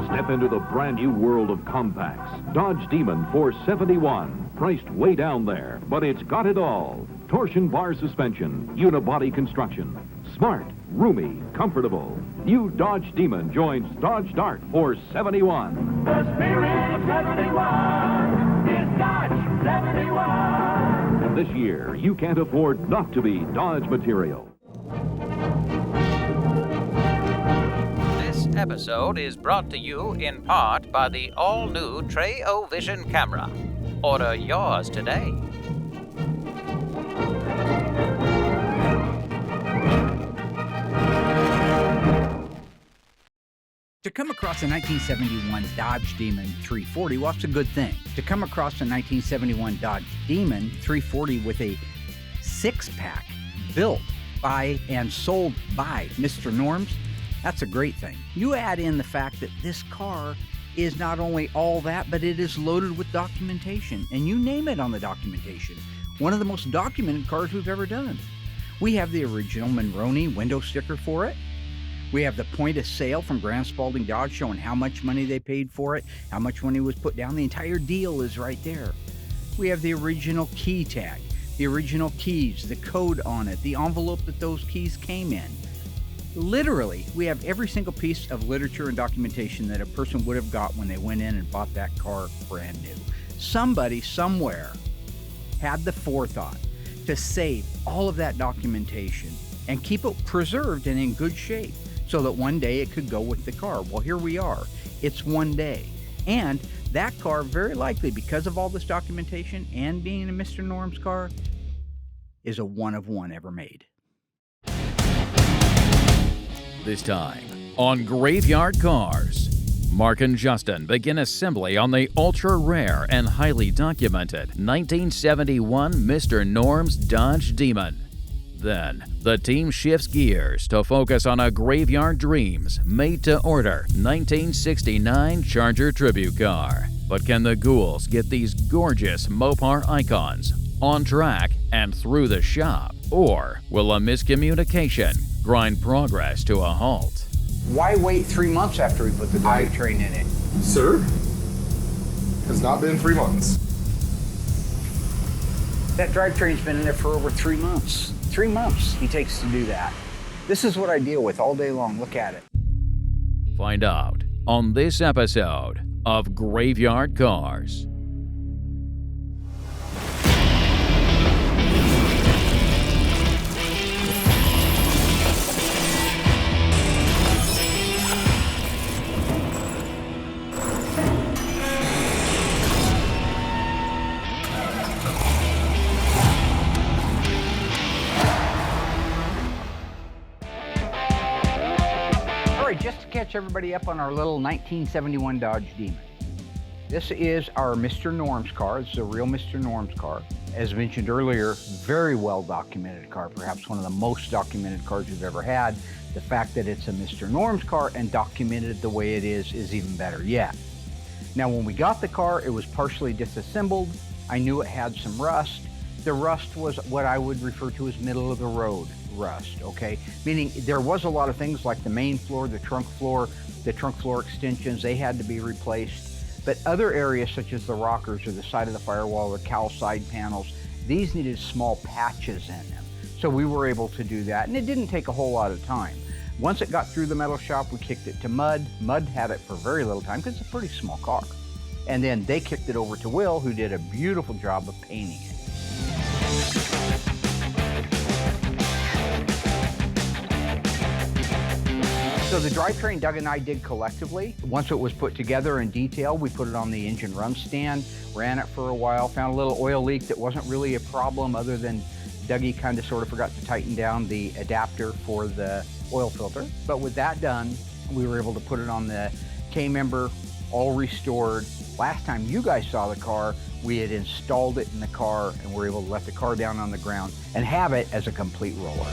Step into the brand new world of compacts. Dodge Demon 471, priced way down there, but it's got it all. Torsion bar suspension, unibody construction, smart, roomy, comfortable. New Dodge Demon joins Dodge Dart 471. The spirit of 71 is Dodge 71. This year, you can't afford not to be Dodge material. This episode is brought to you in part by the all-new Treo-Vision camera. Order yours today. To come across a 1971 Dodge Demon 340, well, that's a good thing. To come across a 1971 Dodge Demon 340 with a six-pack built by and sold by Mr. Norms, that's a great thing. You add in the fact that this car is not only all that, but it is loaded with documentation, and you name it on the documentation. One of the most documented cars we've ever done. We have the original Monroney window sticker for it. We have the point of sale from Grant Spalding Dodge showing how much money they paid for it, how much money was put down. The entire deal is right there. We have the original key tag, the original keys, the code on it, the envelope that those keys came in. Literally, we have every single piece of literature and documentation that a person would have got when they went in and bought that car brand new. Somebody somewhere had the forethought to save all of that documentation and keep it preserved and in good shape so that one day it could go with the car. Well, here we are. It's one day. And that car, very likely, because of all this documentation and being a Mr. Norm's car, is a one of one ever made. This time on Graveyard Carz, Mark and Justin begin assembly on the ultra-rare and highly documented 1971 Mr. Norm's Dodge Demon. Then, the team shifts gears to focus on a Graveyard Dreams made-to-order 1969 Charger tribute car. But can the ghouls get these gorgeous Mopar icons on track and through the shop? Or will a miscommunication grind progress to a halt? Why wait 3 months after we put the drivetrain in it? Sir, has not been 3 months. That drivetrain's been in there for over 3 months. 3 months he takes to do that. This is what I deal with all day long. Look at it. Find out on this episode of Graveyard Carz. Just to catch everybody up on our little 1971 Dodge Demon. This is our Mr. Norm's car. This is a real Mr. Norm's car. As mentioned earlier, very well documented car, perhaps one of the most documented cars we've ever had. The fact that it's a Mr. Norm's car and documented the way it is even better yet. Now, when we got the car, it was partially disassembled. I knew it had some rust. The rust was what I would refer to as middle of the road rust, okay? Meaning there was a lot of things like the main floor, the trunk floor extensions, they had to be replaced. But other areas such as the rockers or the side of the firewall or cowl side panels, these needed small patches in them. So we were able to do that, and it didn't take a whole lot of time. Once it got through the metal shop, we kicked it to Mud. Mud had it for very little time because it's a pretty small car. And then they kicked it over to Will, who did a beautiful job of painting it. So the drivetrain Doug and I did collectively. Once it was put together in detail, we put it on the engine run stand, ran it for a while, found a little oil leak that wasn't really a problem other than Dougie kind of sort of forgot to tighten down the adapter for the oil filter. But with that done, we were able to put it on the K-member, all restored. Last time you guys saw the car, we had installed it in the car and were able to let the car down on the ground and have it as a complete roller.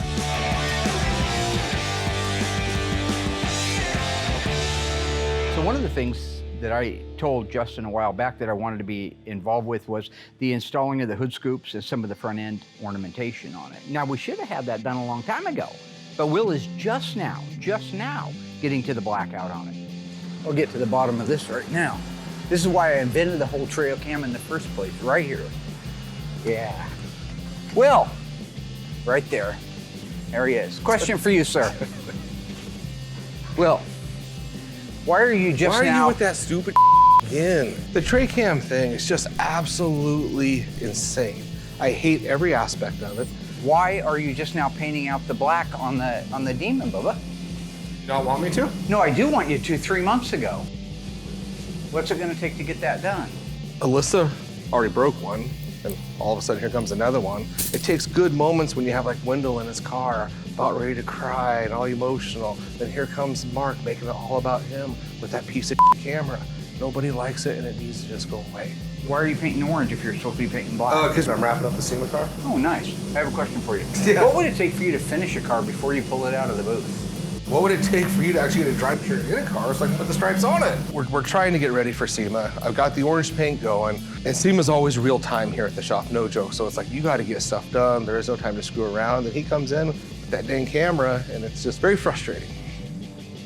So one of the things that I told Justin a while back that I wanted to be involved with was the installing of the hood scoops and some of the front end ornamentation on it. Now, we should have had that done a long time ago, but Will is just now getting to the blackout on it. I'll get to the bottom of this right now. This is why I invented the whole trail cam in the first place, right here. Yeah. Will, right there. There he is. Question for you, sir. Will, why are you just Why are now... you with that stupid again? The tray cam thing is just absolutely insane. I hate every aspect of it. Why are you just now painting out the black on the Demon, Bubba? You don't want me to? No, I do want you to 3 months ago. What's it gonna take to get that done? Alyssa already broke one, and all of a sudden here comes another one. It takes good moments when you have like Wendell in his car, about ready to cry and all emotional. Then here comes Mark making it all about him with that piece of camera. Nobody likes it and it needs to just go away. Why are you painting orange if you're supposed to be painting black? Because I'm wrapping up the SEMA car. Oh, nice. I have a question for you. Yeah. What would it take for you to finish a car before you pull it out of the booth? What would it take for you to actually get a drive train in a car so I can put the stripes on it? We're trying to get ready for SEMA. I've got the orange paint going, and SEMA's always real time here at the shop, no joke. So it's like, you got to get stuff done. There is no time to screw around. Then he comes in with that dang camera, and it's just very frustrating.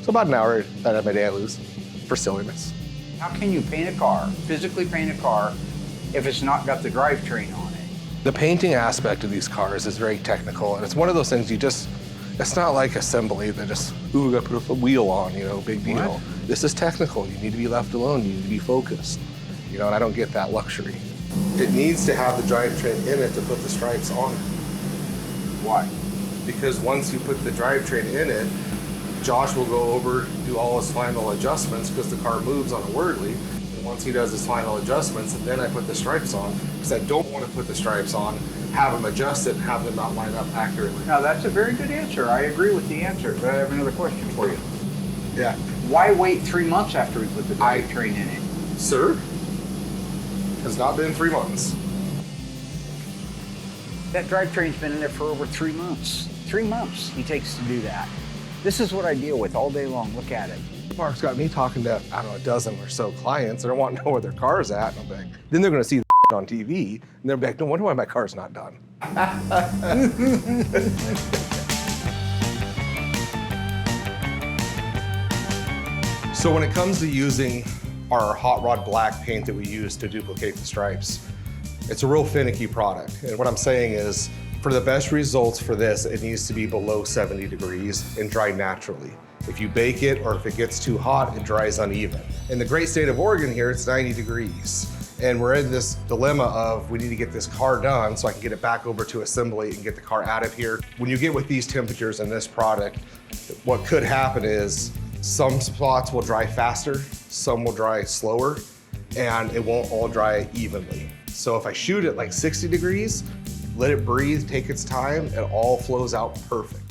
So about an hour out of my day I lose for silliness. How can you paint a car, physically paint a car, if it's not got the drivetrain on it? The painting aspect of these cars is very technical, and it's one of those things it's not like assembly that just, ooh, we gotta put a wheel on, big deal. What? This is technical. You need to be left alone. You need to be focused, and I don't get that luxury. It needs to have the drivetrain in it to put the stripes on it. Why? Because once you put the drivetrain in it, Josh will go over, do all his final adjustments because the car moves on a Wordley. And once he does his final adjustments, and then I put the stripes on, because I don't want to put the stripes on, have them adjust it, and have them not line up accurately. Now, that's a very good answer. I agree with the answer, but I have another question for you. Yeah. Why wait 3 months after we put the drivetrain in it? Sir, has not been 3 months. That drivetrain's been in there for over 3 months. 3 months he takes to do that. This is what I deal with all day long. Look at it. Mark's got me talking to, I don't know, a dozen or so clients that don't want to know where their car's at. And I'm like, then they're going to see the on TV, and they're like, no wonder why my car's not done. So when it comes to using our hot rod black paint that we use to duplicate the stripes, it's a real finicky product. And what I'm saying is, for the best results for this, it needs to be below 70 degrees and dry naturally. If you bake it or if it gets too hot, it dries uneven. In the great state of Oregon here, it's 90 degrees. And we're in this dilemma of, we need to get this car done so I can get it back over to assembly and get the car out of here. When you get with these temperatures in this product, what could happen is some spots will dry faster, some will dry slower, and it won't all dry evenly. So if I shoot it like 60 degrees, let it breathe, take its time, it all flows out perfect.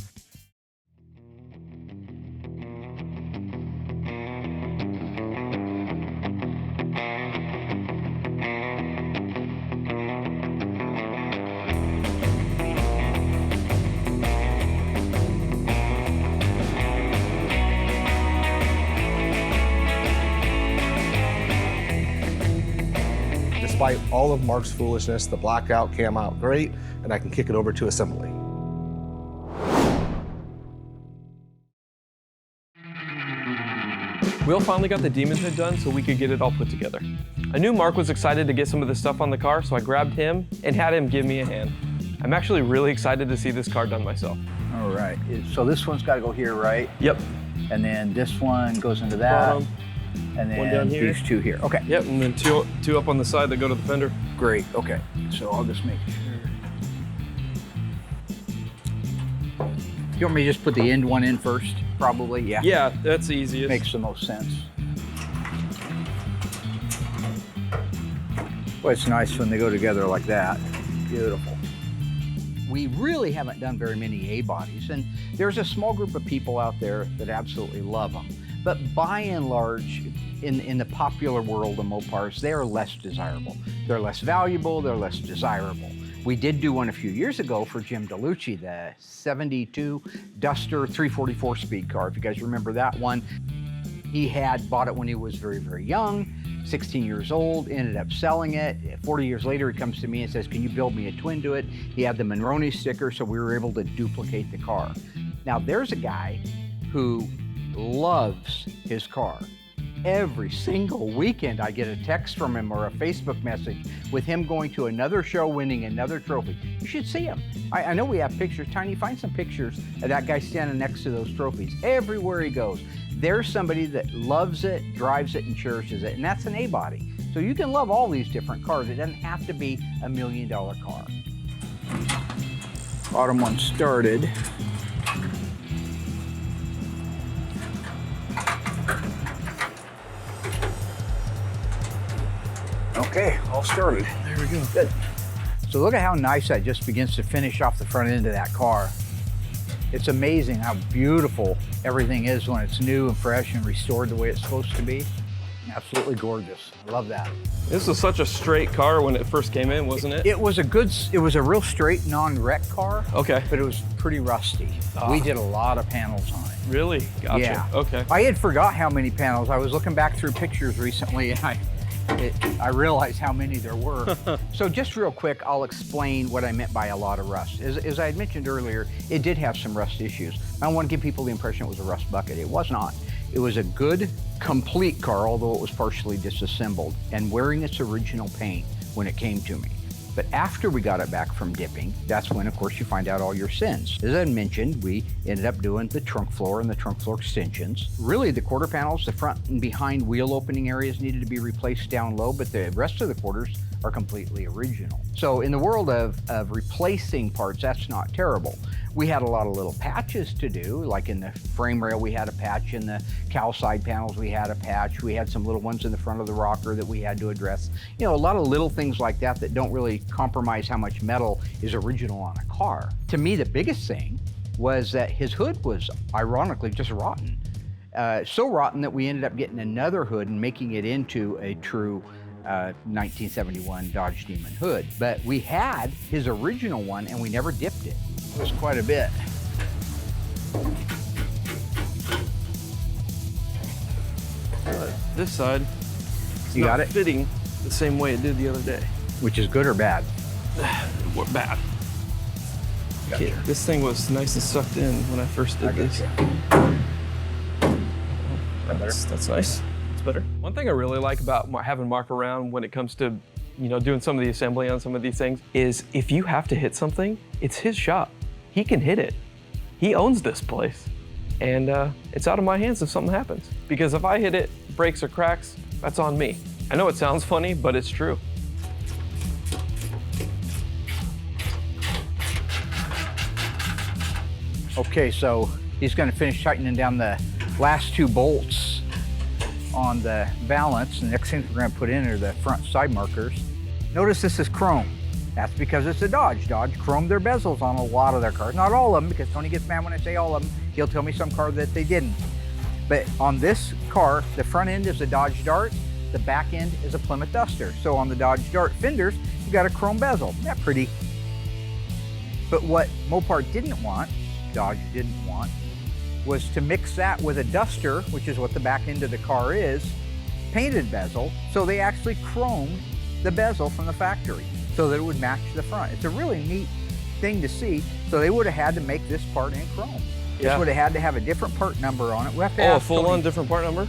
Despite all of Mark's foolishness, the blackout came out great, and I can kick it over to assembly. Will finally got the Demon's Head done so we could get it all put together. I knew Mark was excited to get some of the stuff on the car, so I grabbed him and had him give me a hand. I'm actually really excited to see this car done myself. All right, so this one's got to go here, right? Yep. And then this one goes into that. Bottom. And then One down here. these two here. Okay. Yep, and then two up on the side that go to the fender. Great. Okay. So I'll just make sure. You want me to just put the end one in first? Probably, yeah. Yeah, that's the easiest. Makes the most sense. Well, it's nice when they go together like that. Beautiful. We really haven't done very many A-bodies, and there's a small group of people out there that absolutely love them. But by and large, in the popular world of Mopars, they are less desirable. They're less valuable, they're less desirable. We did do one a few years ago for Jim DeLucci, the 72 Duster 344 speed car. If you guys remember that one, he had bought it when he was very, very young, 16 years old, ended up selling it. 40 years later, he comes to me and says, can you build me a twin to it? He had the Monroney sticker, so we were able to duplicate the car. Now, there's a guy who loves his car. every single weekend I get a text from him or a Facebook message with him going to another show, winning another trophy. You should see him. I know we have pictures. Tiny, find some pictures of that guy standing next to those trophies. Everywhere he goes, there's somebody that loves it, drives it, and cherishes it, and that's an A-body. So you can love all these different cars. It doesn't have to be $1 million car. Bottom one started. Okay, all started. There we go. Good. So look at how nice that just begins to finish off the front end of that car. It's amazing how beautiful everything is when it's new and fresh and restored the way it's supposed to be. Absolutely gorgeous. I love that. This was such a straight car when it first came in, wasn't it? It was a real straight non-wreck car. Okay. But it was pretty rusty. We did a lot of panels on it. Really? Gotcha. Yeah. Okay. I had forgot how many panels. I was looking back through pictures recently and I realized how many there were. So just real quick, I'll explain what I meant by a lot of rust. As I had mentioned earlier, it did have some rust issues. I don't want to give people the impression it was a rust bucket. It was not. It was a good, complete car, although it was partially disassembled and wearing its original paint when it came to me. But after we got it back from dipping, that's when, of course, you find out all your sins. As I mentioned, we ended up doing the trunk floor and the trunk floor extensions. Really, the quarter panels, the front and behind wheel opening areas needed to be replaced down low, but the rest of the quarters are completely original. So in the world of replacing parts, that's not terrible. We had a lot of little patches to do, like in the frame rail we had a patch, in the cowl side panels we had a patch, we had some little ones in the front of the rocker that we had to address. You know, a lot of little things like that that don't really compromise how much metal is original on a car. To me, the biggest thing was that his hood was ironically just rotten. So rotten that we ended up getting another hood and making it into a true 1971 Dodge Demon hood. But we had his original one and we never dipped it. It was quite a bit. This side, You got it? fitting the same way it did the other day. Which is good or bad? What bad? Gotcha. Okay, this thing was nice and sucked in when I first did this. That's nice. It's better. One thing I really like about having Mark around when it comes to, you know, doing some of the assembly on some of these things is if you have to hit something, it's his shop. He can hit it. He owns this place. And it's out of my hands if something happens. Because if I hit it, breaks or cracks, that's on me. I know it sounds funny, but it's true. Okay, so he's going to finish tightening down the last two bolts on the valance. The next thing we're going to put in are the front side markers. Notice this is chrome. That's because it's a Dodge. Dodge chromed their bezels on a lot of their cars. Not all of them, because Tony gets mad when I say all of them. He'll tell me some car that they didn't. But on this car, the front end is a Dodge Dart, the back end is a Plymouth Duster. So on the Dodge Dart fenders, you got a chrome bezel. Isn't that pretty? But what Mopar didn't want, Dodge didn't want, was to mix that with a Duster, which is what the back end of the car is, painted bezel. So they actually chromed the bezel from the factory so that it would match the front. It's a really neat thing to see. So they would have had to make this part in chrome. This would have had to have a different part number on it. We have to a full-on different part number?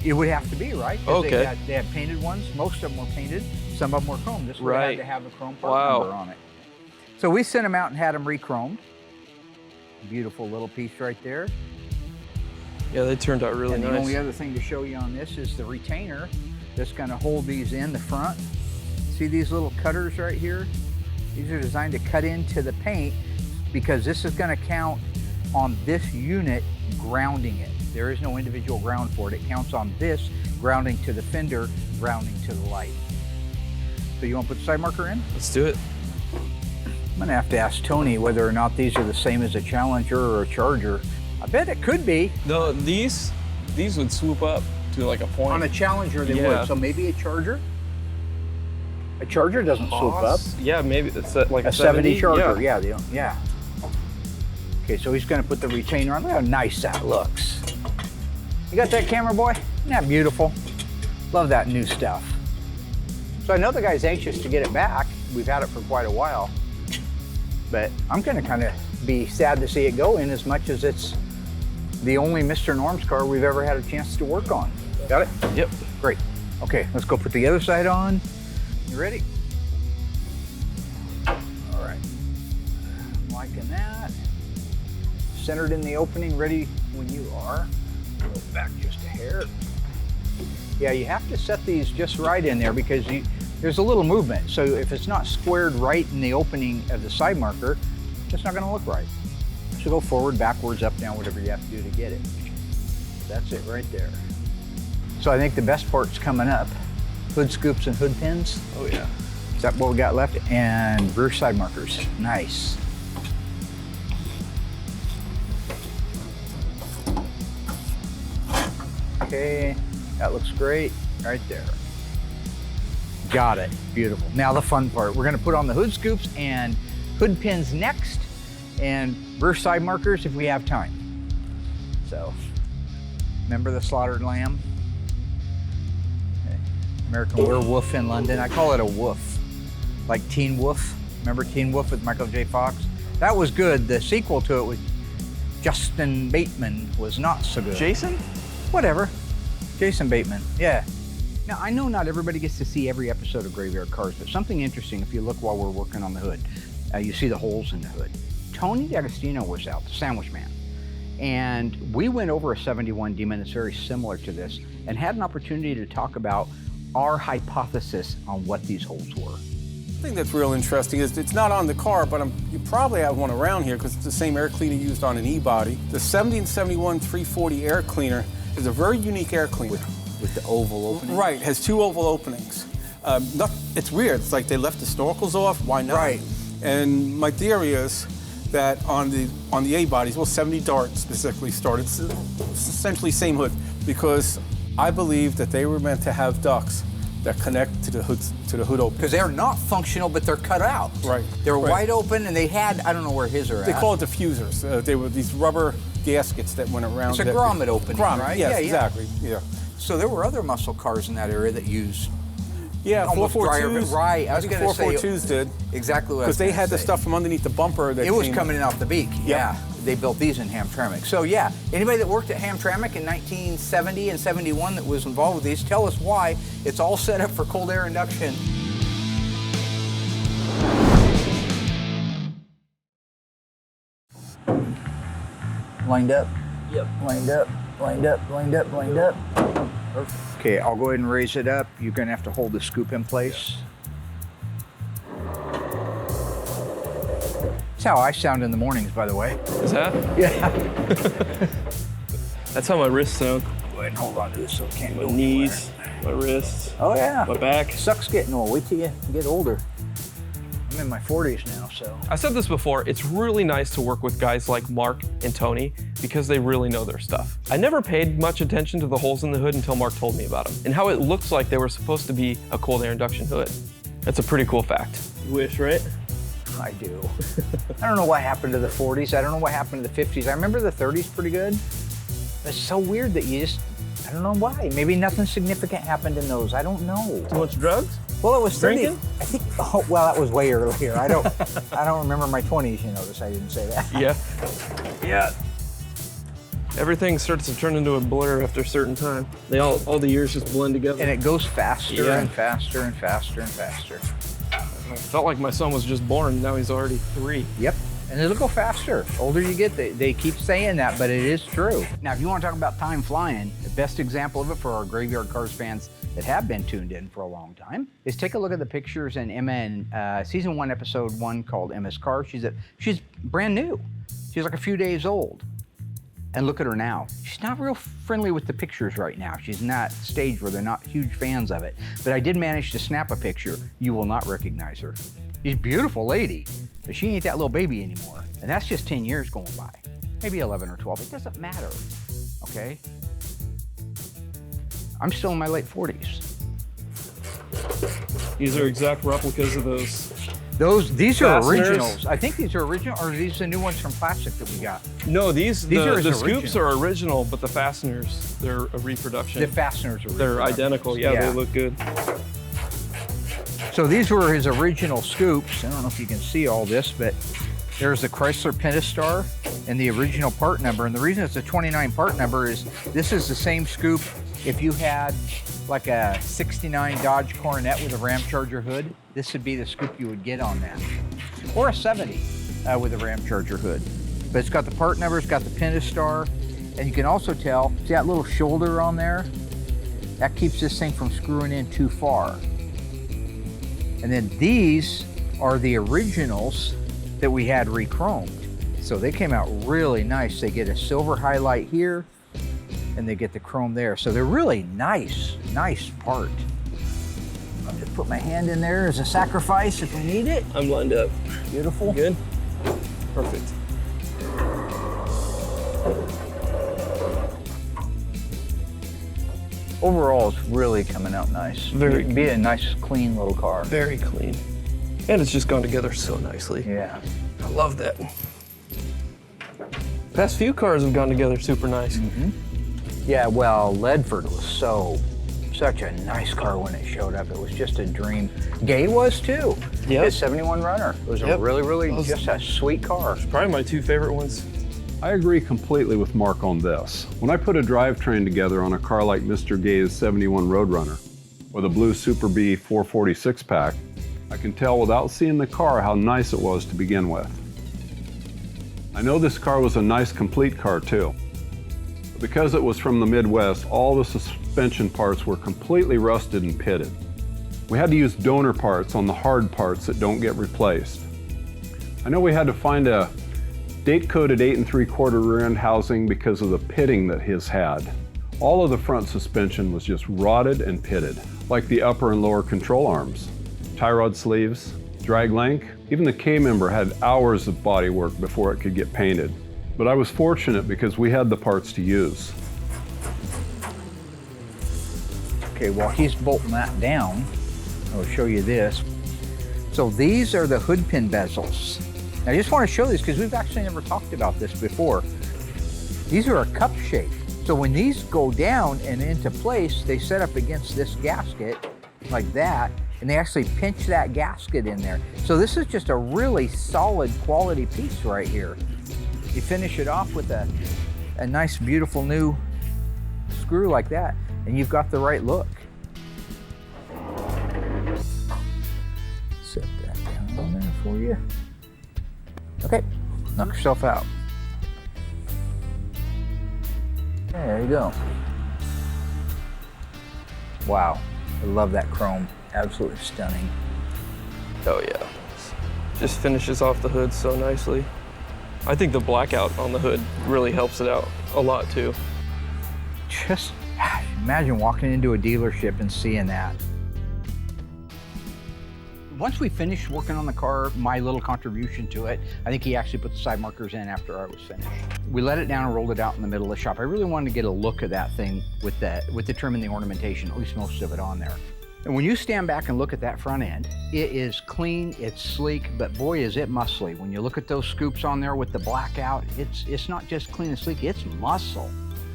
It would have to be, right? 'Cause Okay. They had painted ones. Most of them were painted. Some of them were chrome. This would have had to have a chrome part number on it. So we sent them out and had them re-chromed. Beautiful little piece right there. Yeah, they turned out really And nice. the only other thing to show you on this is the retainer that's going to hold these in the front. See these little cutters right here? These are designed to cut into the paint because this is going to count on this unit grounding it. There is no individual ground for it. It counts on this grounding to the fender, grounding to the light. So you want to put the side marker in? Let's do it. I'm gonna have to ask Tony whether or not these are the same as a Challenger or a Charger. I bet it could be. No, these would swoop up to like a point. On a Challenger they Yeah. would, so maybe a Charger? A Charger doesn't swoop up. Yeah, maybe it's like A 70 Charger, yeah. Okay, so he's gonna put the retainer on. Look how nice that looks. You got that, camera boy? Isn't that beautiful? Love that new stuff. So I know the guy's anxious to get it back. We've had it for quite a while. But I'm gonna kind of be sad to see it go in as much as it's the only Mr. Norm's car we've ever had a chance to work on. Got it? Yep. Great. Okay, let's go put the other side on. You ready? All right. I'm liking that. Centered in the opening, ready when you are. Go back just a hair. Yeah, you have to set these just right in there because there's a little movement. So if it's not squared right in the opening of the side marker, it's not gonna look right. So go forward, backwards, up, down, whatever you have to do to get it. That's it right there. So I think the best part's coming up. Hood scoops and hood pins. Oh yeah. Is that what we got left? And rear side markers. Nice. Okay, that looks great right there. Got it, beautiful. Now the fun part. We're gonna put on the hood scoops and hood pins next and rear side markers if we have time. So, remember the slaughtered lamb? Okay. American Werewolf in London. I call it a woof, like Teen Wolf. Remember Teen Wolf with Michael J. Fox? That was good. The sequel to it with Justin Bateman was not so good. Jason? Whatever. Jason Bateman, yeah. Now, I know not everybody gets to see every episode of Graveyard Carz, but something interesting if you look while we're working on the hood. You see the holes in the hood. Tony D'Agostino was out, the Sandwich Man. And we went over a 71 Demon that's very similar to this and had an opportunity to talk about our hypothesis on what these holes were. The thing that's real interesting is it's not on the car, but you probably have one around here because it's the same air cleaner used on an e-body. The 70 and 71 340 air cleaner is a very unique air cleaner. With the oval opening? Right, it has 2 oval openings. It's weird, it's like they left the snorkels off, why not? Right. And my theory is that on the A-bodies, well 70 Dart specifically started, it's essentially same hood, because I believe that they were meant to have ducts that connect to the hood opening. Because they're not functional, but they're cut out. Right. They're right. wide open, and they had, I don't know where his are They at. call it diffusers. They were these rubber gaskets that went around. It's a grommet opening, grommet, right? Yes, Yeah, yeah. exactly. Yeah. So there were other muscle cars in that area that used almost 442s. right. I was going to say 442s did. Exactly what I was Because they gonna had the say. stuff from underneath the bumper. That It was came coming in off the beak. Yeah. They built these in Hamtramck. So yeah, anybody that worked at Hamtramck in 1970 and 71 that was involved with these, tell us why. It's all set up for cold air induction. Lined up. Yep. Lined up, lined up, lined up, lined up. Okay, I'll go ahead and raise it up. You're gonna have to hold the scoop in place. That's how I sound in the mornings, by the way. Is that? Yeah. That's how my wrists sound. Go ahead and hold on to this so it can't My go knees, my wrists, anywhere. Oh yeah. my back. Sucks getting old. Wait till you get older. I'm in my 40s now, so. I said this before, it's really nice to work with guys like Mark and Tony because they really know their stuff. I never paid much attention to the holes in the hood until Mark told me about them and how it looks like they were supposed to be a cold air induction hood. That's a pretty cool fact. You wish, right? I do. I don't know what happened to the 40s. I don't know what happened to the 50s. I remember the 30s pretty good. It's so weird that you just, I don't know why. Maybe nothing significant happened in those. I don't know. Too much drugs? Well, it was 30. Drinking? I think, oh, well, that was way earlier. I don't remember my 20s, you notice I didn't say that. Yeah. Yeah. Everything starts to turn into a blur after a certain time. They all the years just blend together. And it goes faster Yeah. and faster and faster and faster. I felt like my son was just born, now he's already 3. Yep. And it'll go faster. Older you get, they keep saying that, but it is true. Now, if you want to talk about time flying, the best example of it for our Graveyard Carz fans that have been tuned in for a long time is take a look at the pictures in Emma in season 1, episode 1 called Emma's Car. She's brand new. She's like a few days old. And look at her now. She's not real friendly with the pictures right now. She's in that stage where they're not huge fans of it. But I did manage to snap a picture. You will not recognize her. She's a beautiful lady, but she ain't that little baby anymore. And that's just 10 years going by. Maybe 11 or 12, it doesn't matter, okay? I'm still in my late 40s. These are exact replicas of those. These are Fasteners. originals. I think these are original, or are these the new ones from plastic that we got? No, These are the his scoops original. are original, but the fasteners, they're a reproduction. The fasteners are They're original. identical. Yeah, they look good. So these were his original scoops. I don't know if you can see all this, but there's the Chrysler Pentastar and the original part number. And the reason it's a 29 part number is this is the same scoop If you had like a 69 Dodge Coronet with a Ramcharger hood, this would be the scoop you would get on that. Or a 70 with a Ramcharger hood. But it's got the part number, it's got the Pentastar, and you can also tell, see that little shoulder on there? That keeps this thing from screwing in too far. And then these are the originals that we had re-chromed. So they came out really nice. They get a silver highlight here, and they get the chrome there. So they're really nice part. I'll just put my hand in there as a sacrifice if we need it. I'm lined up. Beautiful. Good? Perfect. Overall, it's really coming out nice. Very It'd be a nice, clean little car. Very clean. And it's just gone together so nicely. Yeah. I love that. Past few cars have gone together super nice. Mm-hmm. Yeah, well, Ledford was such a nice car when it showed up. It was just a dream. Gay was too. Yep. His 71 Runner. It was a really just a sweet car. Probably my two favorite ones. I agree completely with Mark on this. When I put a drivetrain together on a car like Mr. Gay's 71 Roadrunner or the blue Super B 446 pack, I can tell without seeing the car how nice it was to begin with. I know this car was a nice complete car too. But because it was from the Midwest, all the suspension parts were completely rusted and pitted. We had to use donor parts on the hard parts that don't get replaced. I know we had to find a date-coded 8 3/4 rear end housing because of the pitting that his had. All of the front suspension was just rotted and pitted, like the upper and lower control arms. Tie rod sleeves, drag link, even the K-member had hours of body work before it could get painted. But I was fortunate because we had the parts to use. Okay, while he's bolting that down, I'll show you this. So these are the hood pin bezels. Now, I just want to show this because we've actually never talked about this before. These are a cup shape. So when these go down and into place, they set up against this gasket like that, and they actually pinch that gasket in there. So this is just a really solid quality piece right here. You finish it off with a nice, beautiful new screw like that, and you've got the right look. Set that down on there for you. Okay, knock yourself out. There you go. Wow, I love that chrome. Absolutely stunning. Oh yeah. Just finishes off the hood so nicely. I think the blackout on the hood really helps it out a lot too. Just imagine walking into a dealership and seeing that. Once we finished working on the car, my little contribution to it, I think he actually put the side markers in after I was finished. We let it down and rolled it out in the middle of the shop. I really wanted to get a look at that thing with the trim and the ornamentation, at least most of it on there. And when you stand back and look at that front end, it is clean, it's sleek, but boy is it muscly. When you look at those scoops on there with the blackout, it's not just clean and sleek, it's muscle.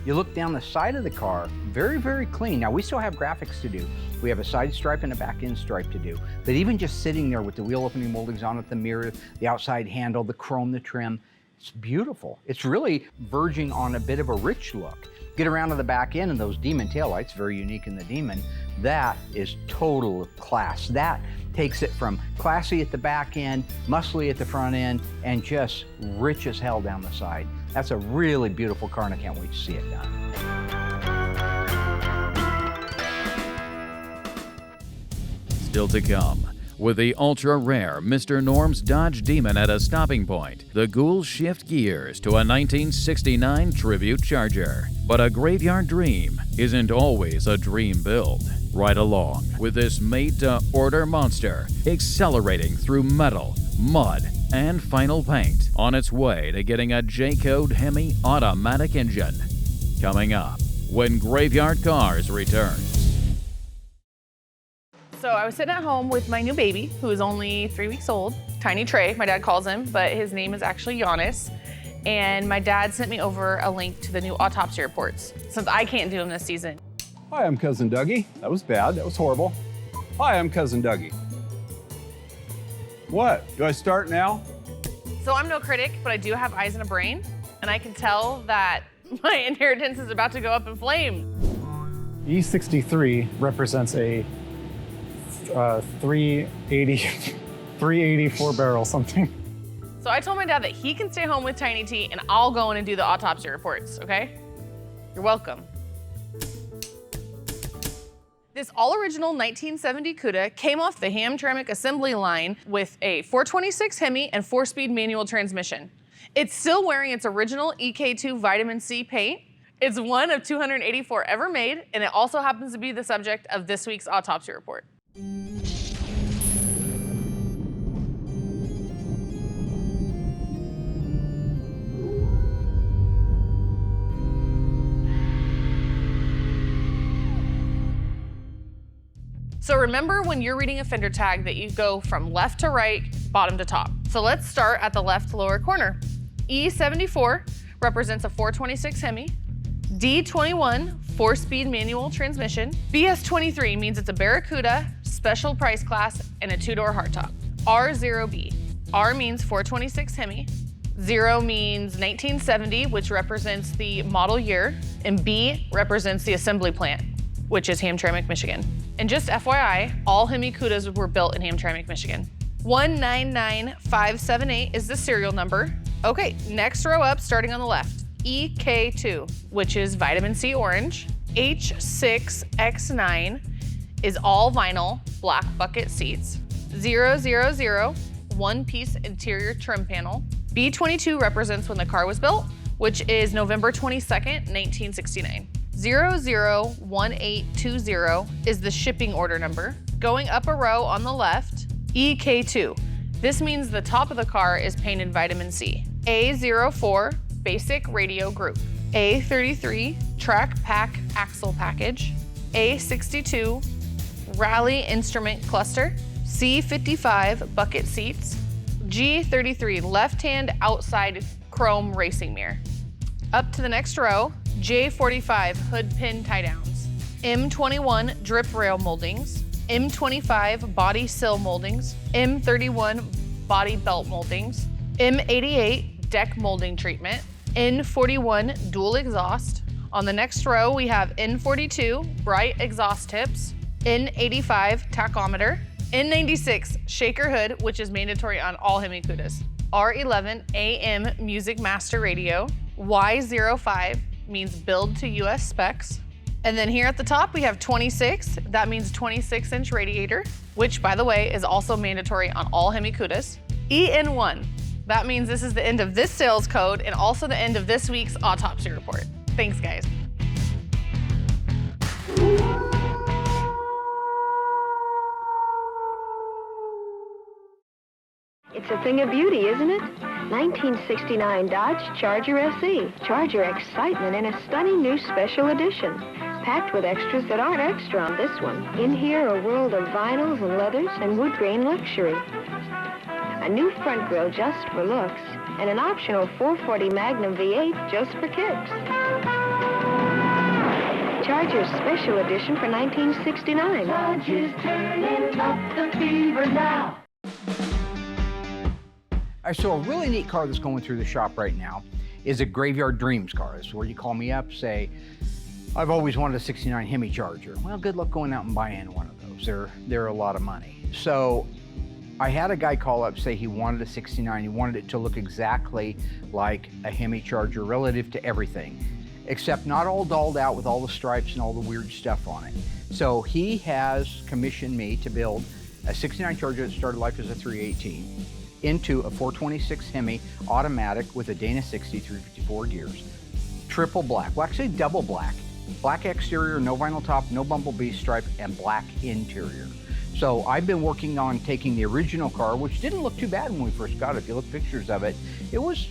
You look down the side of the car, very, very clean. Now we still have graphics to do. We have a side stripe and a back end stripe to do. But even just sitting there with the wheel opening moldings on it, the mirror, the outside handle, the chrome, the trim, it's beautiful. It's really verging on a bit of a rich look. Get around to the back end and those Demon taillights, very unique in the Demon, that is total class. That takes it from classy at the back end, muscly at the front end, and just rich as hell down the side. That's a really beautiful car and I can't wait to see it done. Still to come. With the ultra-rare Mr. Norm's Dodge Demon at a stopping point, the ghouls shift gears to a 1969 Tribute Charger. But a graveyard dream isn't always a dream build. Right along with this made-to-order monster, accelerating through metal, mud, and final paint on its way to getting a J-code Hemi automatic engine. Coming up when Graveyard Carz returns. So I was sitting at home with my new baby, who is only 3 weeks old, Tiny Trey, my dad calls him, but his name is actually Giannis. And my dad sent me over a link to the new autopsy reports, since I can't do them this season. Hi, I'm Cousin Dougie. That was bad, that was horrible. Hi, I'm Cousin Dougie. What, do I start now? So I'm no critic, but I do have eyes and a brain, and I can tell that my inheritance is about to go up in flames. E63 represents a 384 barrel something. So I told my dad that he can stay home with Tiny T and I'll go in and do the autopsy reports, okay? You're welcome. This all-original 1970 Cuda came off the Hamtramck assembly line with a 426 Hemi and 4-speed manual transmission. It's still wearing its original EK2 vitamin C paint. It's one of 284 ever made, and it also happens to be the subject of this week's autopsy report. So remember when you're reading a fender tag that you go from left to right, bottom to top. So let's start at the left lower corner. E74 represents a 426 Hemi. D21, 4-speed manual transmission. BS23 means it's a Barracuda, special price class, and a 2-door hardtop. R0B. R means 426 Hemi. 0 means 1970, which represents the model year. And B represents the assembly plant, which is Hamtramck, Michigan. And just FYI, all Hemi Cudas were built in Hamtramck, Michigan. 199578 is the serial number. Okay, next row up, starting on the left. EK2, which is vitamin C orange. H6X9 is all vinyl, black bucket seats. 000, one-piece interior trim panel. B22 represents when the car was built, which is November 22nd, 1969. 001820 is the shipping order number. Going up a row on the left, EK2. This means the top of the car is painted vitamin C. A04, basic radio group. A33, track pack axle package. A62, rally instrument cluster. C55, bucket seats. G33, left-hand outside chrome racing mirror. Up to the next row, J45, hood pin tie downs. M21, drip rail moldings. M25, body sill moldings. M31, body belt moldings. M88, deck molding treatment. N41, dual exhaust. On the next row, we have N42, bright exhaust tips. N85, tachometer. N96, shaker hood, which is mandatory on all Hemi Cudas. R11, AM music master radio. Y05 means build to US specs. And then here at the top, we have 26. That means 26-inch radiator, which, by the way, is also mandatory on all Hemi Cudas. EN1, that means this is the end of this sales code and also the end of this week's autopsy report. Thanks, guys. It's a thing of beauty, isn't it? 1969 Dodge Charger SE. Charger excitement in a stunning new special edition. Packed with extras that aren't extra on this one. In here, a world of vinyls and leathers and wood grain luxury. A new front grille just for looks, and an optional 440 Magnum V8 just for kicks. Charger's special edition for 1969. Dodge is turning up the fever now. All right, so a really neat car that's going through the shop right now is a Graveyard Dreams car. It's where you call me up, say, I've always wanted a 69 Hemi Charger. Well, good luck going out and buying one of those. They're a lot of money. So I had a guy call up, say he wanted a 69. He wanted it to look exactly like a Hemi Charger relative to everything, except not all dolled out with all the stripes and all the weird stuff on it. So he has commissioned me to build a 69 Charger that started life as a 318 into a 426 Hemi automatic with a Dana 60 354 gears. Triple black, well actually double black. Black exterior, no vinyl top, no bumblebee stripe, and black interior. So I've been working on taking the original car, which didn't look too bad when we first got it. If you look at pictures of it, it was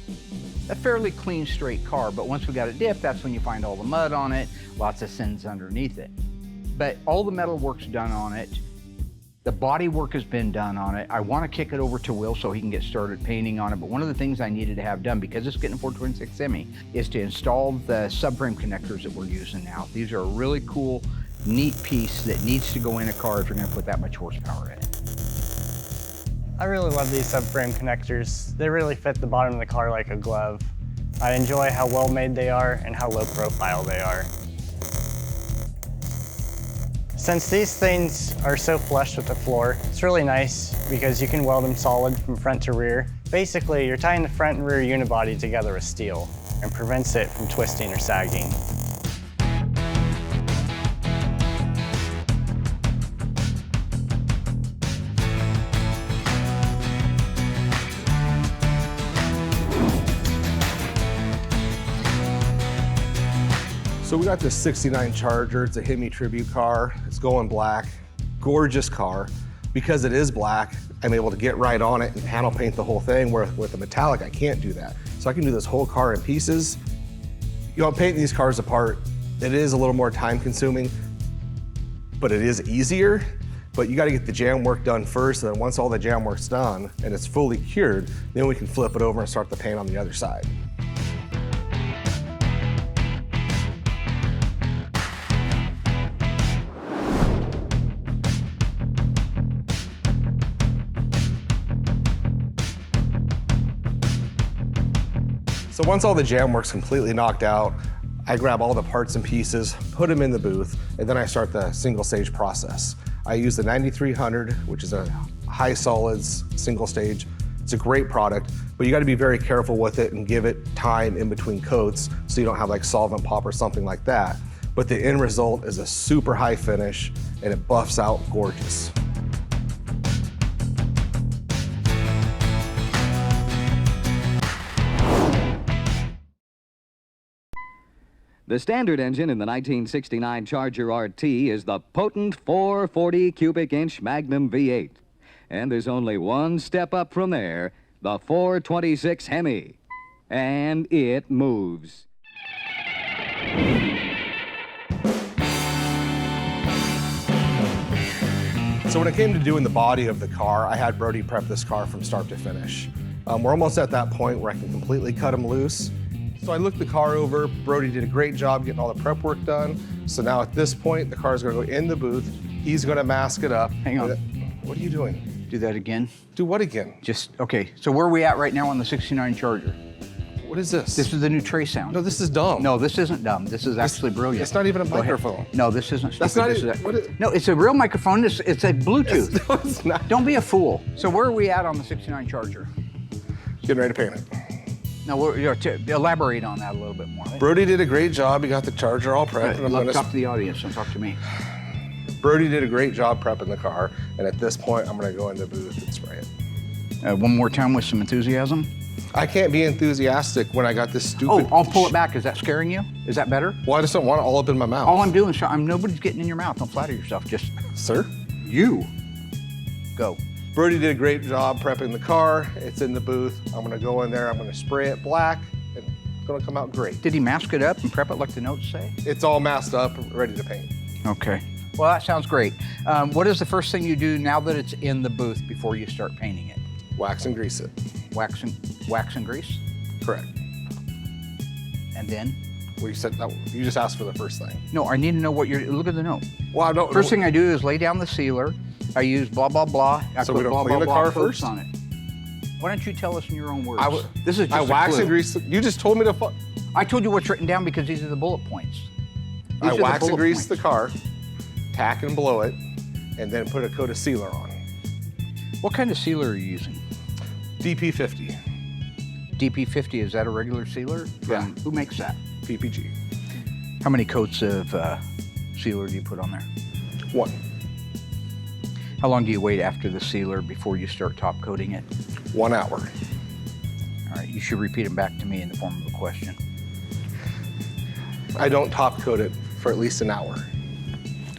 a fairly clean, straight car. But once we got it dipped, that's when you find all the mud on it, lots of sins underneath it. But all the metal work's done on it. The body work has been done on it. I want to kick it over to Will so he can get started painting on it. But one of the things I needed to have done, because it's getting a 426 Hemi, is to install the subframe connectors that we're using now. These are a really cool, neat piece that needs to go in a car if you're going to put that much horsepower in it. I really love these subframe connectors. They really fit the bottom of the car like a glove. I enjoy how well made they are and how low profile they are. Since these things are so flush with the floor, it's really nice because you can weld them solid from front to rear. Basically, you're tying the front and rear unibody together with steel and prevents it from twisting or sagging. So we got this 69 Charger. It's a Hemi tribute car. It's going black, gorgeous car. Because it is black, I'm able to get right on it and panel paint the whole thing, where with a metallic, I can't do that. So I can do this whole car in pieces. You know, painting these cars apart, it is a little more time consuming, but it is easier. But you gotta get the jam work done first, and then once all the jam work's done and it's fully cured, then we can flip it over and start the paint on the other side. So once all the jam work's completely knocked out, I grab all the parts and pieces, put them in the booth, and then I start the single stage process. I use the 9300, which is a high solids single stage. It's a great product, but you gotta be very careful with it and give it time in between coats so you don't have like solvent pop or something like that. But the end result is a super high finish and it buffs out gorgeous. The standard engine in the 1969 Charger RT is the potent 440 cubic inch Magnum V8. And there's only one step up from there, the 426 Hemi. And it moves. So when it came to doing the body of the car, I had Brody prep this car from start to finish. We're almost at that point where I can completely cut them loose. So I looked the car over. Brody did a great job getting all the prep work done. So now at this point, the car's gonna go in the booth. He's gonna mask it up. Hang on. What are you doing? Do that again. Do what again? Okay, so where are we at right now on the 69 Charger? What is this? This is the new tray sound. No, this is dumb. No, this isn't dumb. This is actually brilliant. It's not even a Go ahead. microphone. No, this isn't stupid. That's not This even, is what is, No, it's a real microphone. It's a Bluetooth. no, it's not. Don't be a fool. So where are we at on the 69 Charger? Getting ready to paint it. No, elaborate on that a little bit more. Brody did a great job. He got the Charger all prepped. Right, talk to the audience and talk to me. Brody did a great job prepping the car, and at this point, I'm gonna go in the booth and spray it. One more time with some enthusiasm. I can't be enthusiastic when I got this stupid... Oh, I'll pull it back. Is that scaring you? Is that better? Well, I just don't want it all up in my mouth. All I'm doing is nobody's getting in your mouth. Don't flatter yourself. Just... Sir? You. Go. Brody did a great job prepping the car. It's in the booth. I'm gonna go in there, I'm gonna spray it black, and it's gonna come out great. Did he mask it up and prep it like the notes say? It's all masked up, ready to paint. Okay. Well, that sounds great. What is the first thing you do now that it's in the booth before you start painting it? Wax and grease it. Wax and grease? Correct. And then? Well, you said that, you just asked for the first thing. No, I need to know what you're, look at the note. Well, I don't First thing I do is lay down the sealer. I use blah, blah, blah. I So put we don't blah, clean blah, the blah car coats first? on it. Why don't you tell us in your own words? This is just I wax and grease. You just told me to. I told you what's written down because these are the bullet points. I wax and grease the car, tack and blow it, and then put a coat of sealer on. What kind of sealer are you using? DP50. DP50, is that a regular sealer? Yeah. Who makes that? PPG. How many coats of sealer do you put on there? One. How long do you wait after the sealer before you start top coating it? 1 hour. All right, you should repeat them back to me in the form of a question. I don't top coat it for at least an hour.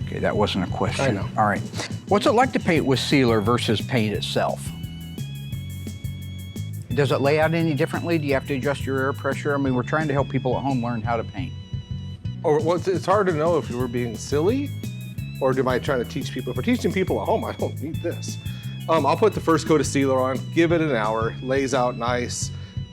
Okay, that wasn't a question. I know. All right. What's it like to paint with sealer versus paint itself? Does it lay out any differently? Do you have to adjust your air pressure? I mean, we're trying to help people at home learn how to paint. Or well, it's hard to know if you were being silly, or am I trying to teach people? If we're teaching people at home, I don't need this. I'll put the first coat of sealer on, give it an hour, lays out nice.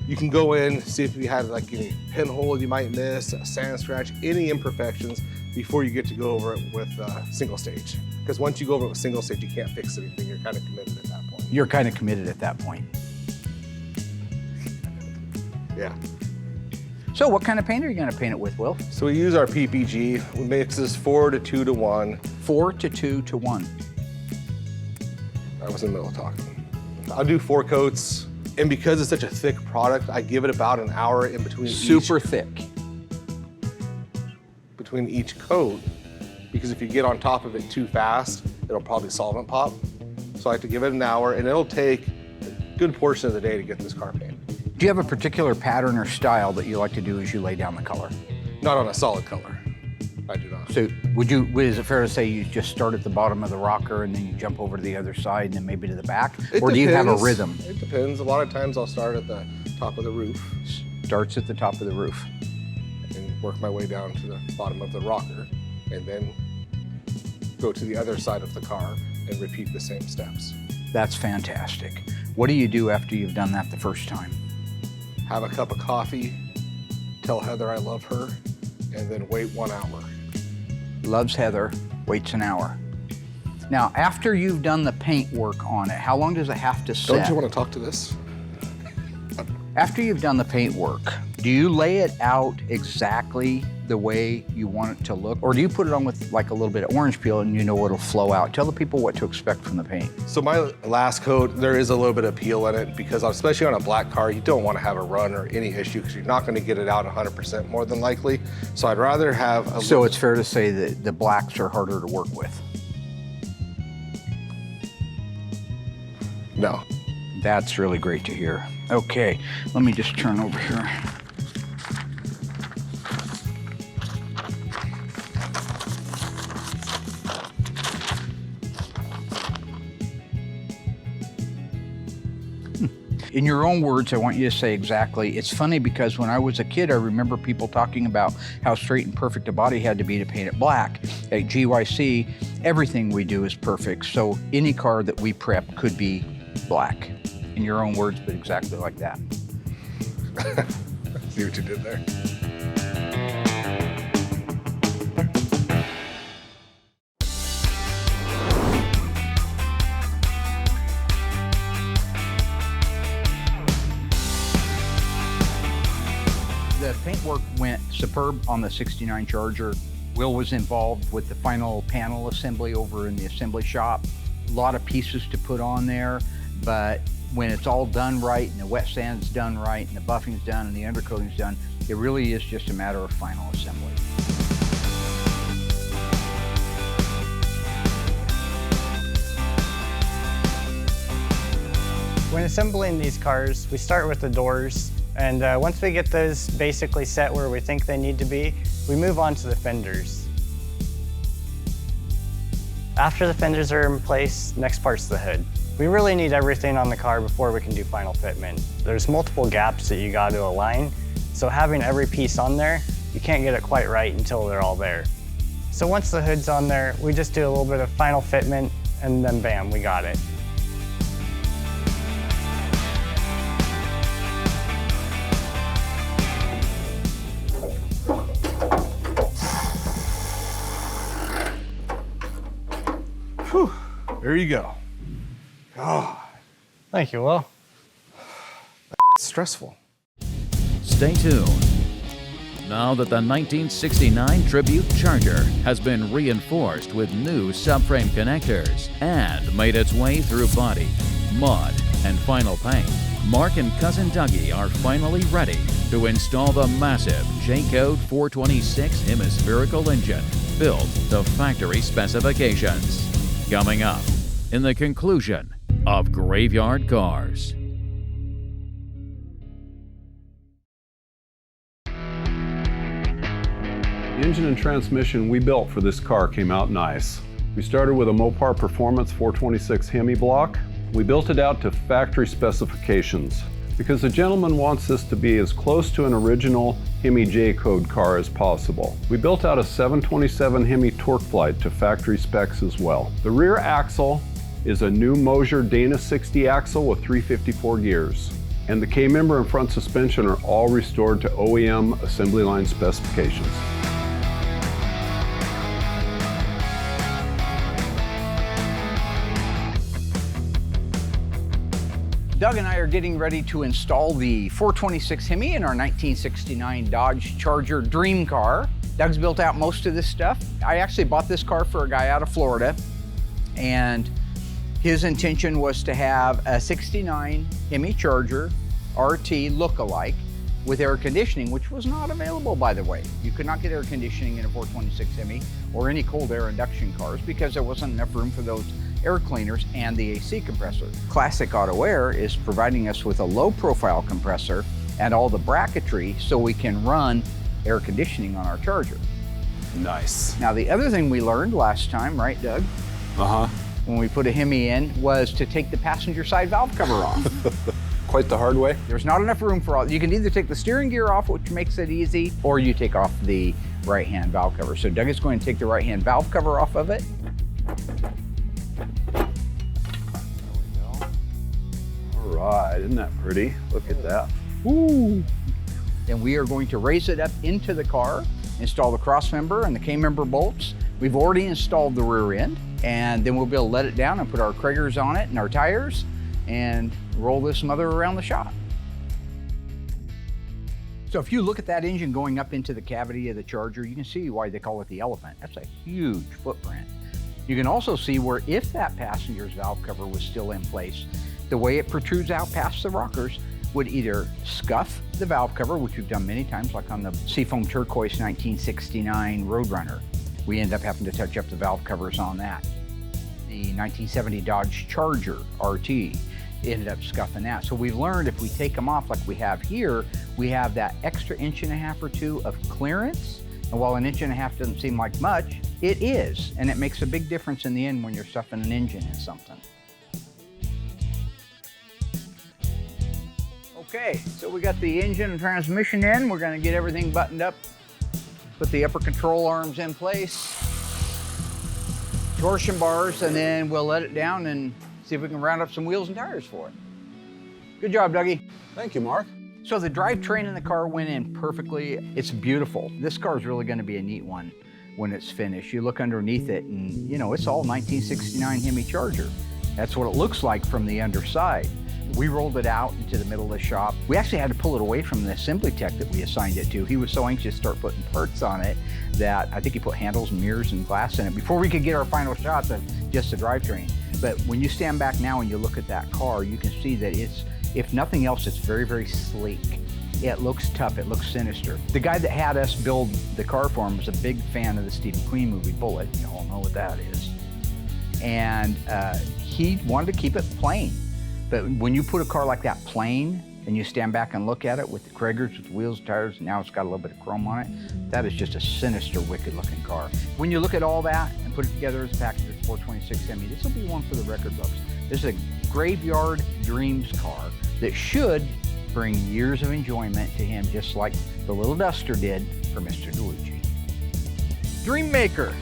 You can go in, see if you had like any pinhole you might miss, a sand scratch, any imperfections before you get to go over it with single stage. Because once you go over it with single stage, you can't fix anything. You're kind of committed at that point. You're kind of committed at that point. Yeah. So what kind of paint are you going to paint it with, Will? So we use our PPG. We mix this 4 to 2 to 1. 4 to 2 to 1. I was in the middle of talking. I'll do 4 coats. And because it's such a thick product, I give it about an hour in between Super thick. Between each coat, because if you get on top of it too fast, it'll probably solvent pop. So I like to give it an hour, and it'll take a good portion of the day to get this car painted. Do you have a particular pattern or style that you like to do as you lay down the color? Not on a solid color. I do not. So is it fair to say you just start at the bottom of the rocker and then you jump over to the other side and then maybe to the back? Or do you have a rhythm? It depends. A lot of times I'll start at the top of the roof. Starts at the top of the roof. And work my way down to the bottom of the rocker, and then go to the other side of the car and repeat the same steps. That's fantastic. What do you do after you've done that the first time? Have a cup of coffee, tell Heather I love her, and then wait 1 hour. Loves Heather, waits an hour. Now, after you've done the paint work on it, how long does it have to set? Don't you want to talk to this? After you've done the paint work, do you lay it out exactly the way you want it to look? Or do you put it on with like a little bit of orange peel and you know it'll flow out? Tell the people what to expect from the paint. So my last coat, there is a little bit of peel in it because especially on a black car, you don't want to have a run or any issue because you're not going to get it out 100% more than likely. So I'd rather have a So it's fair to say that the blacks are harder to work with? No. That's really great to hear. Okay, let me just turn over here. In your own words, I want you to say exactly. It's funny because when I was a kid, I remember people talking about how straight and perfect a body had to be to paint it black. At GYC, everything we do is perfect, so any car that we prep could be black. In your own words, but exactly like that. See what you did there? The paint work went superb on the 69 Charger. Will was involved with the final panel assembly over in the assembly shop. A lot of pieces to put on there, but when it's all done right and the wet sand's done right and the buffing's done and the undercoating's done, it really is just a matter of final assembly. When assembling these cars, we start with the doors, and once we get those basically set where we think they need to be, we move on to the fenders. After the fenders are in place, next part's the hood. We really need everything on the car before we can do final fitment. There's multiple gaps that you got to align, so having every piece on there, you can't get it quite right until they're all there. So once the hood's on there, we just do a little bit of final fitment, and then bam, we got it. Whew, there you go. God. Thank you, Will. It's stressful. Stay tuned. Now that the 1969 Tribute Charger has been reinforced with new subframe connectors and made its way through body, mud, and final paint, Mark and Cousin Dougie are finally ready to install the massive J-Code 426 hemispherical engine built to factory specifications. Coming up in the conclusion of Graveyard Cars. The engine and transmission we built for this car came out nice. We started with a Mopar Performance 426 Hemi block. We built it out to factory specifications because the gentleman wants this to be as close to an original Hemi J-Code car as possible. We built out a 727 Hemi torque flight to factory specs as well. The rear axle is a new Mosier Dana 60 axle with 354 gears. And the K-member and front suspension are all restored to OEM assembly line specifications. Doug and I are getting ready to install the 426 Hemi in our 1969 Dodge Charger dream car. Doug's built out most of this stuff. I actually bought this car for a guy out of Florida, and his intention was to have a 69 Hemi Charger RT look-alike with air conditioning, which was not available, by the way. You could not get air conditioning in a 426 Hemi or any cold air induction cars because there wasn't enough room for those air cleaners and the AC compressor. Classic Auto Air is providing us with a low profile compressor and all the bracketry so we can run air conditioning on our Charger. Nice. Now the other thing we learned last time, right Doug? Uh-huh. When we put a Hemi in was to take the passenger side valve cover off. Quite the hard way. There's not enough room for all. You can either take the steering gear off, which makes it easy, or you take off the right-hand valve cover. So Doug is going to take the right-hand valve cover off of it. All right, isn't that pretty? Look at that. Ooh. Then we are going to raise it up into the car, install the cross member and the K member bolts. We've already installed the rear end, and then we'll be able to let it down and put our Kragers on it and our tires and roll this mother around the shop. So if you look at that engine going up into the cavity of the Charger, you can see why they call it the elephant. That's a huge footprint. You can also see where if that passenger's valve cover was still in place, the way it protrudes out past the rockers would either scuff the valve cover, which we've done many times, like on the Seafoam Turquoise 1969 Roadrunner. We end up having to touch up the valve covers on that. The 1970 Dodge Charger RT ended up scuffing that. So we've learned if we take them off like we have here, we have that extra 1.5 inches or 2 of clearance. And while 1.5 inches doesn't seem like much, it is. And it makes a big difference in the end when you're stuffing an engine in something. Okay, so we got the engine and transmission in. We're gonna get everything buttoned up, put the upper control arms in place, torsion bars, and then we'll let it down and see if we can round up some wheels and tires for it. Good job, Dougie. Thank you, Mark. So the drivetrain in the car went in perfectly. It's beautiful. This car is really gonna be a neat one when it's finished. You look underneath it and you know, it's all 1969 Hemi Charger. That's what it looks like from the underside. We rolled it out into the middle of the shop. We actually had to pull it away from the assembly tech that we assigned it to. He was so anxious to start putting parts on it that I think he put handles, mirrors, and glass in it before we could get our final shots of just the drivetrain. But when you stand back now and you look at that car, you can see that it's, if nothing else, it's very, very sleek. It looks tough, it looks sinister. The guy that had us build the car for him was a big fan of the Steve McQueen movie, Bullet. You all know what that is. And he wanted to keep it plain. But when you put a car like that plain and you stand back and look at it with the Kragers, with the wheels, tires, and now it's got a little bit of chrome on it, that is just a sinister, wicked looking car. When you look at all that and put it together as a package with 426 Hemi, this will be one for the record books. This is a graveyard dreams car that should bring years of enjoyment to him, just like the little Duster did for Mr. DeLuigi. Dream Maker.